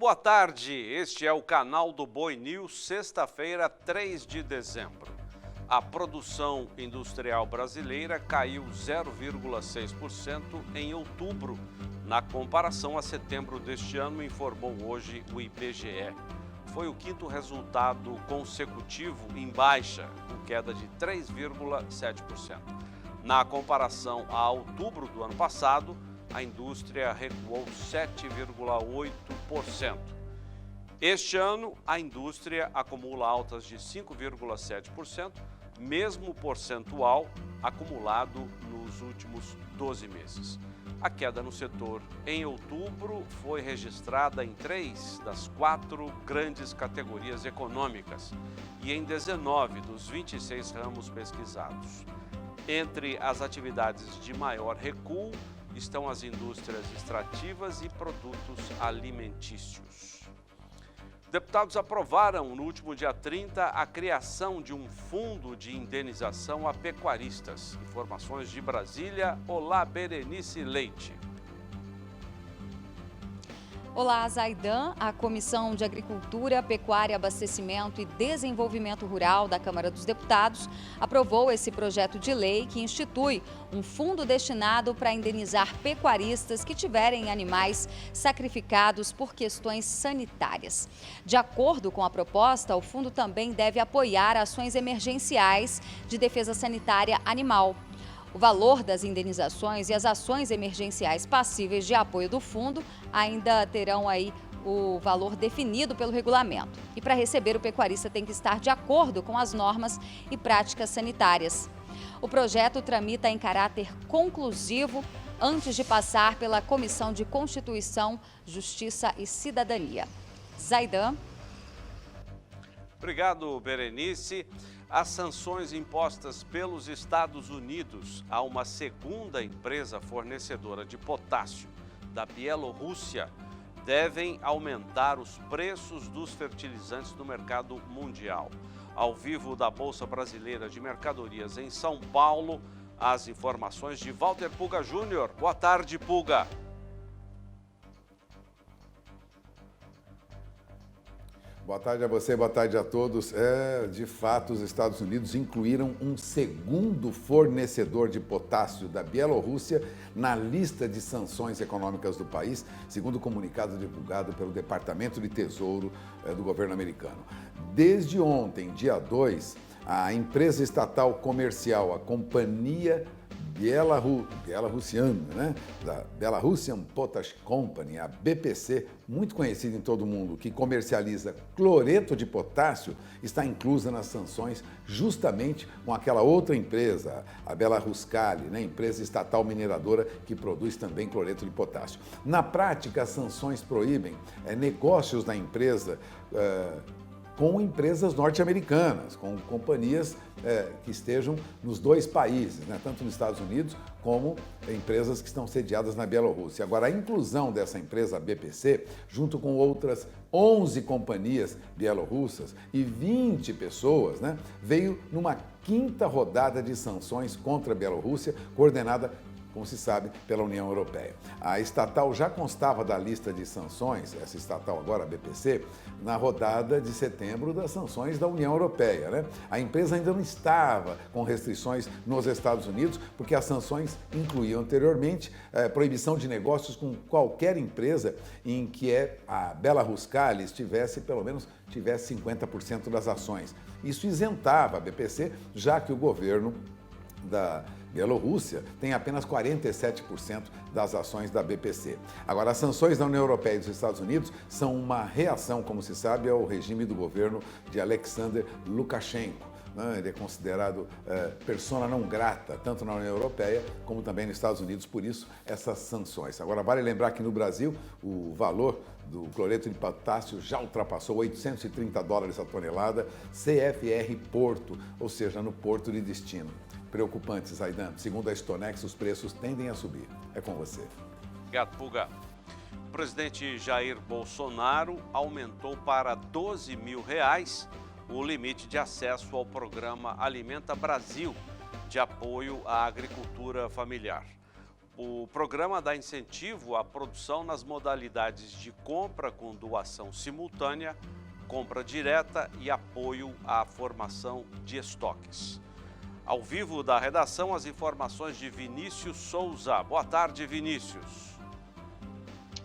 Boa tarde, este é o canal do Boi News, sexta-feira, 3 de dezembro. A produção industrial brasileira caiu 0,6% em outubro, na comparação a setembro deste ano, informou hoje o IBGE. Foi o quinto resultado consecutivo em baixa, com queda de 3,7%. Na comparação a outubro do ano passado, a indústria recuou 7,8%. Este ano, a indústria acumula altas de 5,7%, mesmo percentual acumulado nos últimos 12 meses. A queda no setor em outubro foi registrada em 3 das 4 grandes categorias econômicas e em 19 dos 26 ramos pesquisados. Entre as atividades de maior recuo estão as indústrias extrativas e produtos alimentícios. Deputados aprovaram no último dia 30 a criação de um fundo de indenização a pecuaristas. Informações de Brasília, olá Berenice Leite. Olá, Zaidan. A Comissão de Agricultura, Pecuária, Abastecimento e Desenvolvimento Rural da Câmara dos Deputados aprovou esse projeto de lei que institui um fundo destinado para indenizar pecuaristas que tiverem animais sacrificados por questões sanitárias. De acordo com a proposta, o fundo também deve apoiar ações emergenciais de defesa sanitária animal. O valor das indenizações e as ações emergenciais passíveis de apoio do fundo ainda terão aí o valor definido pelo regulamento. E para receber, o pecuarista tem que estar de acordo com as normas e práticas sanitárias. O projeto tramita em caráter conclusivo antes de passar pela Comissão de Constituição, Justiça e Cidadania. Zaidan. Obrigado, Berenice. As sanções impostas pelos Estados Unidos a uma segunda empresa fornecedora de potássio da Bielorrússia devem aumentar os preços dos fertilizantes no mercado mundial. Ao vivo da Bolsa Brasileira de Mercadorias em São Paulo, as informações de Walter Puga Júnior. Boa tarde, Puga. Boa tarde a você, boa tarde a todos. De fato, os Estados Unidos incluíram um segundo fornecedor de potássio da Bielorrússia na lista de sanções econômicas do país, segundo o comunicado divulgado pelo Departamento de Tesouro do governo americano. Desde ontem, dia 2, a empresa estatal comercial, a Companhia Bielorrussiana, né? Da Belarusian Potash Company, a BPC, muito conhecida em todo o mundo, que comercializa cloreto de potássio, está inclusa nas sanções justamente com aquela outra empresa, a Belaruskali, né? Empresa estatal mineradora que produz também cloreto de potássio. Na prática, as sanções proíbem negócios da empresa com empresas norte-americanas, com companhias que estejam nos dois países, né? Tanto nos Estados Unidos como empresas que estão sediadas na Bielorrússia. Agora, a inclusão dessa empresa, a BPC, junto com outras 11 companhias bielorrussas e 20 pessoas, né, veio numa quinta rodada de sanções contra a Bielorrússia, coordenada, como se sabe, pela União Europeia. A estatal já constava da lista de sanções, essa estatal agora, a BPC, na rodada de setembro das sanções da União Europeia, né? A empresa ainda não estava com restrições nos Estados Unidos, porque as sanções incluíam anteriormente proibição de negócios com qualquer empresa em que a Belaruskali pelo menos tivesse 50% das ações. Isso isentava a BPC, já que o governo da Bielorrússia tem apenas 47% das ações da BPC. Agora, as sanções da União Europeia e dos Estados Unidos são uma reação, como se sabe, ao regime do governo de Alexander Lukashenko. Ele é considerado persona não grata, tanto na União Europeia como também nos Estados Unidos, por isso essas sanções. Agora, vale lembrar que no Brasil o valor do cloreto de potássio já ultrapassou $830 a tonelada, CFR Porto, ou seja, no porto de destino. Preocupantes, Zaidan. Segundo a Stonex, os preços tendem a subir. É com você. Obrigado, Puga. O presidente Jair Bolsonaro aumentou para R$12 mil o limite de acesso ao programa Alimenta Brasil, de apoio à agricultura familiar. O programa dá incentivo à produção nas modalidades de compra com doação simultânea, compra direta e apoio à formação de estoques. Ao vivo da redação, as informações de Vinícius Souza. Boa tarde, Vinícius.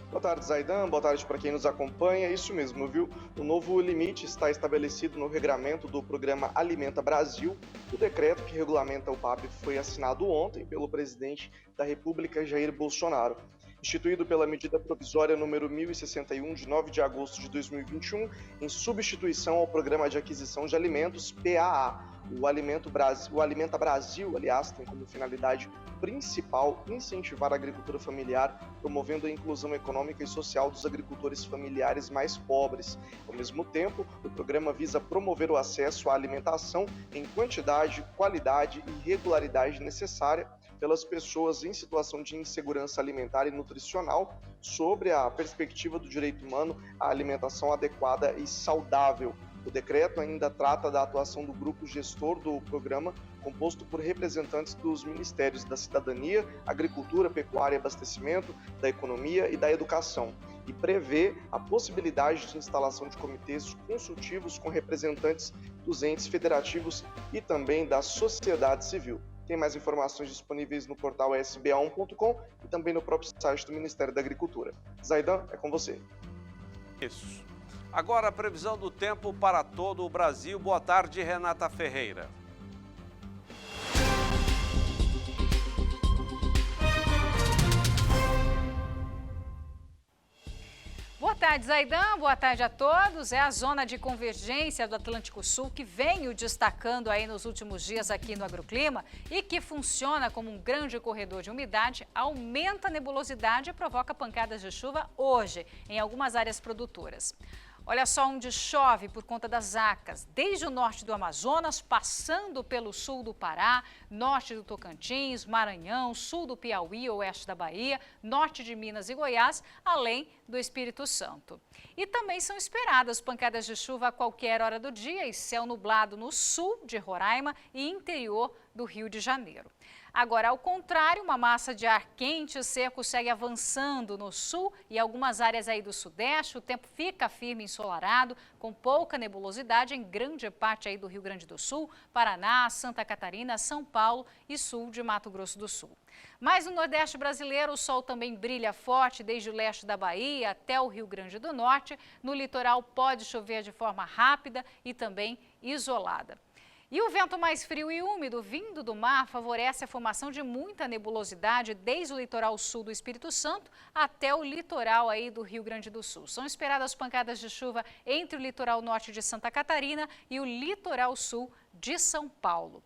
Boa tarde, Zaidan. Boa tarde para quem nos acompanha. Isso mesmo, viu? O novo limite está estabelecido no regramento do programa Alimenta Brasil. O decreto que regulamenta o PAB foi assinado ontem pelo presidente da República, Jair Bolsonaro. Instituído pela medida provisória número 1061, de 9 de agosto de 2021, em substituição ao Programa de Aquisição de Alimentos, PAA. O Alimenta Brasil, aliás, tem como finalidade principal incentivar a agricultura familiar, promovendo a inclusão econômica e social dos agricultores familiares mais pobres. Ao mesmo tempo, o programa visa promover o acesso à alimentação em quantidade, qualidade e regularidade necessária pelas pessoas em situação de insegurança alimentar e nutricional, sobre a perspectiva do direito humano à alimentação adequada e saudável. O decreto ainda trata da atuação do grupo gestor do programa, composto por representantes dos Ministérios da Cidadania, Agricultura, Pecuária e Abastecimento, da Economia e da Educação, e prevê a possibilidade de instalação de comitês consultivos com representantes dos entes federativos e também da sociedade civil. Tem mais informações disponíveis no portal sba1.com e também no próprio site do Ministério da Agricultura. Zaidan, é com você. Isso. Agora a previsão do tempo para todo o Brasil. Boa tarde, Renata Ferreira. Boa tarde, Zaidan. Boa tarde a todos. É a zona de convergência do Atlântico Sul que vem o destacando aí nos últimos dias aqui no Agroclima e que funciona como um grande corredor de umidade, aumenta a nebulosidade e provoca pancadas de chuva hoje em algumas áreas produtoras. Olha só onde chove por conta das acas, desde o norte do Amazonas, passando pelo sul do Pará, norte do Tocantins, Maranhão, sul do Piauí, oeste da Bahia, norte de Minas e Goiás, além do Espírito Santo. E também são esperadas pancadas de chuva a qualquer hora do dia e céu nublado no sul de Roraima e interior do Rio de Janeiro. Agora, ao contrário, uma massa de ar quente e seco segue avançando no sul e algumas áreas aí do sudeste. O tempo fica firme e ensolarado, com pouca nebulosidade em grande parte aí do Rio Grande do Sul, Paraná, Santa Catarina, São Paulo e sul de Mato Grosso do Sul. Mas no Nordeste brasileiro, o sol também brilha forte desde o leste da Bahia até o Rio Grande do Norte. No litoral pode chover de forma rápida e também isolada. E o vento mais frio e úmido vindo do mar favorece a formação de muita nebulosidade desde o litoral sul do Espírito Santo até o litoral aí do Rio Grande do Sul. São esperadas pancadas de chuva entre o litoral norte de Santa Catarina e o litoral sul de São Paulo.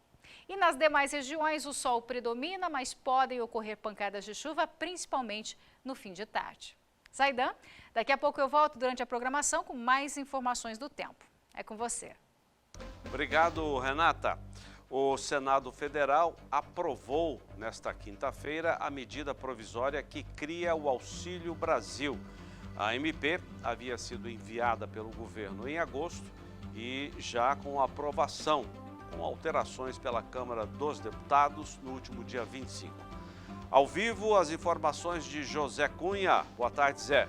E nas demais regiões o sol predomina, mas podem ocorrer pancadas de chuva, principalmente no fim de tarde. Zaidan, daqui a pouco eu volto durante a programação com mais informações do tempo. É com você. Obrigado, Renata. O Senado Federal aprovou nesta quinta-feira a medida provisória que cria o Auxílio Brasil. A MP havia sido enviada pelo governo em agosto e já com aprovação, com alterações pela Câmara dos Deputados no último dia 25. Ao vivo, as informações de José Cunha. Boa tarde, Zé.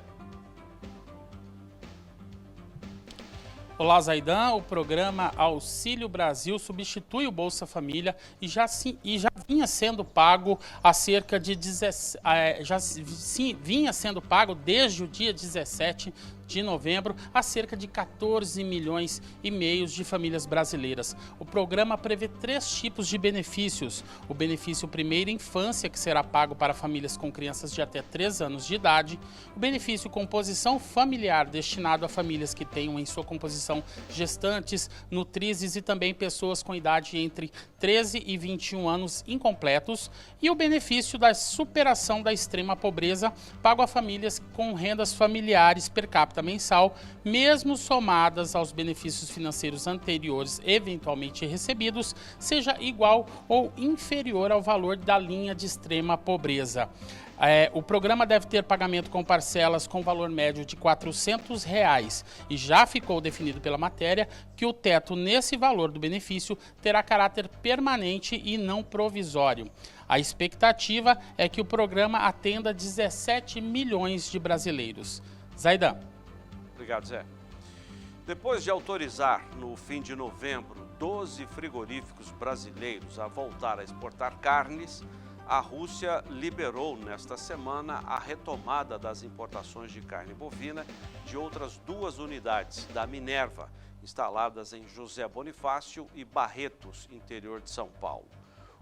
Olá, Zaidan. O programa Auxílio Brasil substitui o Bolsa Família e já vinha sendo pago há cerca de vinha sendo pago desde o dia 17 de novembro a cerca de 14 milhões e meio de famílias brasileiras. O programa prevê 3 tipos de benefícios. O benefício primeira infância, que será pago para famílias com crianças de até 3 anos de idade. O benefício composição familiar, destinado a famílias que tenham em sua composição gestantes, nutrizes e também pessoas com idade entre 13 e 21 anos incompletos. E o benefício da superação da extrema pobreza, pago a famílias com rendas familiares per capita mensal, mesmo somadas aos benefícios financeiros anteriores eventualmente recebidos, seja igual ou inferior ao valor da linha de extrema pobreza. O programa deve ter pagamento com parcelas com valor médio de R$ 400 e já ficou definido pela matéria que o teto nesse valor do benefício terá caráter permanente e não provisório. A expectativa é que o programa atenda 17 milhões de brasileiros. Zaidan. Obrigado, Zé. Depois de autorizar, no fim de novembro, 12 frigoríficos brasileiros a voltar a exportar carnes, a Rússia liberou nesta semana a retomada das importações de carne bovina de outras 2 unidades da Minerva, instaladas em José Bonifácio e Barretos, interior de São Paulo.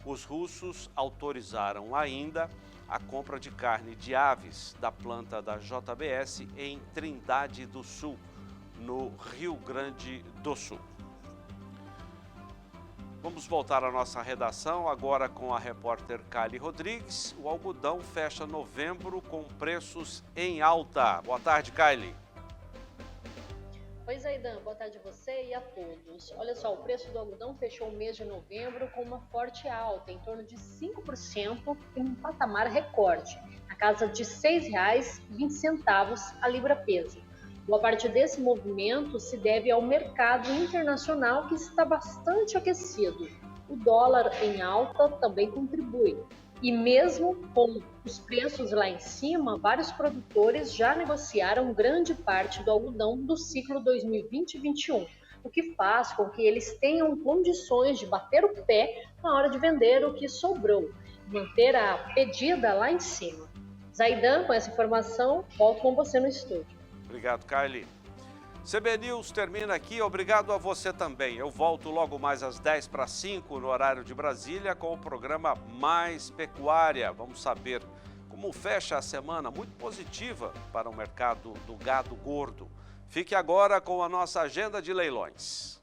Os russos autorizaram ainda a compra de carne de aves da planta da JBS em Trindade do Sul, no Rio Grande do Sul. Vamos voltar à nossa redação agora com a repórter Kylie Rodrigues. O algodão fecha novembro com preços em alta. Boa tarde, Kylie. Oi, Zaidan. Boa tarde a você e a todos. Olha só, o preço do algodão fechou o mês de novembro com uma forte alta, em torno de 5%, em um patamar recorde, na casa de R$ 6,20 a libra-peso. Boa parte desse movimento se deve ao mercado internacional, que está bastante aquecido. O dólar em alta também contribui. E mesmo com os preços lá em cima, vários produtores já negociaram grande parte do algodão do ciclo 2020-21, o que faz com que eles tenham condições de bater o pé na hora de vender o que sobrou, manter a pedida lá em cima. Zaidan, com essa informação, volto com você no estúdio. Obrigado, Kylie. CB News termina aqui. Obrigado a você também. Eu volto logo mais às 10:05 no horário de Brasília com o programa Mais Pecuária. Vamos saber como fecha a semana muito positiva para o mercado do gado gordo. Fique agora com a nossa agenda de leilões.